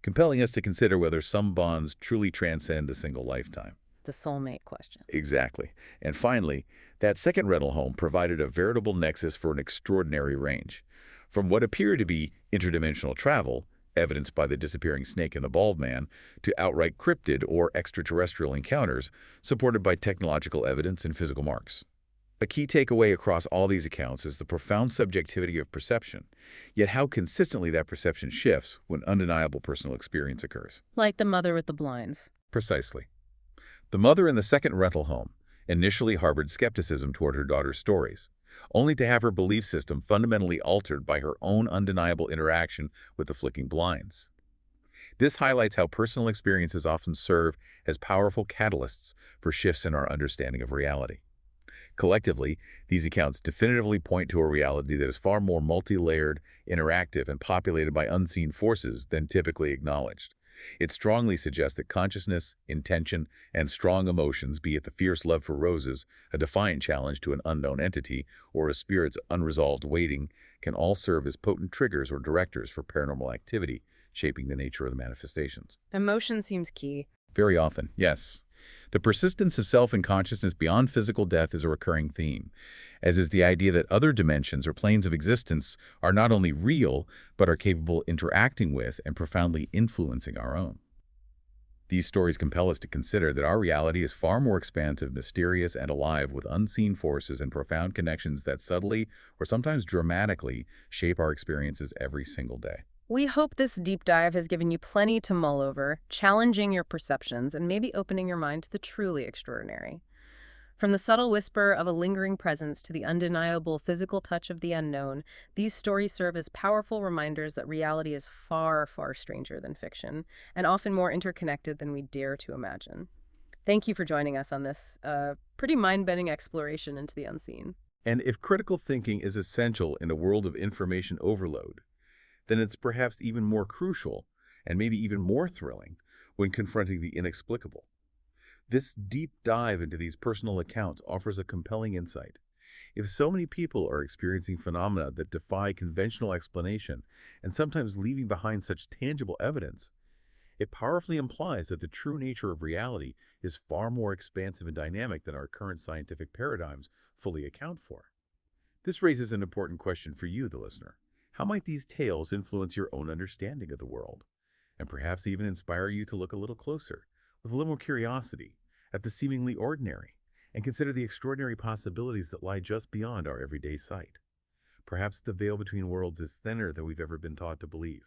compelling us to consider whether some bonds truly transcend a single lifetime. The soulmate question. Exactly. And finally, that second rental home provided a veritable nexus for an extraordinary range. From what appeared to be interdimensional travel, evidenced by the disappearing snake and the bald man, to outright cryptid or extraterrestrial encounters, supported by technological evidence and physical marks. A key takeaway across all these accounts is the profound subjectivity of perception, yet how consistently that perception shifts when undeniable personal experience occurs. Like the mother with the blinds. Precisely. The mother in the second rental home initially harbored skepticism toward her daughter's stories, only to have her belief system fundamentally altered by her own undeniable interaction with the flicking blinds. This highlights how personal experiences often serve as powerful catalysts for shifts in our understanding of reality. Collectively, these accounts definitively point to a reality that is far more multi-layered, interactive, and populated by unseen forces than typically acknowledged. It strongly suggests that consciousness, intention, and strong emotions, be it the fierce love for roses, a defiant challenge to an unknown entity, or a spirit's unresolved waiting, can all serve as potent triggers or directors for paranormal activity, shaping the nature of the manifestations. Emotion seems key. Very often, yes. The persistence of self and consciousness beyond physical death is a recurring theme, as is the idea that other dimensions or planes of existence are not only real, but are capable of interacting with and profoundly influencing our own. These stories compel us to consider that our reality is far more expansive, mysterious, and alive with unseen forces and profound connections that subtly, or sometimes dramatically, shape our experiences every single day. We hope this deep dive has given you plenty to mull over, challenging your perceptions and maybe opening your mind to the truly extraordinary. From the subtle whisper of a lingering presence to the undeniable physical touch of the unknown, these stories serve as powerful reminders that reality is far, far stranger than fiction, and often more interconnected than we dare to imagine. Thank you for joining us on this pretty mind-bending exploration into the unseen. And if critical thinking is essential in a world of information overload, then it's perhaps even more crucial, and maybe even more thrilling, when confronting the inexplicable. This deep dive into these personal accounts offers a compelling insight. If so many people are experiencing phenomena that defy conventional explanation and sometimes leaving behind such tangible evidence, it powerfully implies that the true nature of reality is far more expansive and dynamic than our current scientific paradigms fully account for. This raises an important question for you, the listener. How might these tales influence your own understanding of the world, and perhaps even inspire you to look a little closer, with a little more curiosity, at the seemingly ordinary, and consider the extraordinary possibilities that lie just beyond our everyday sight? Perhaps the veil between worlds is thinner than we've ever been taught to believe,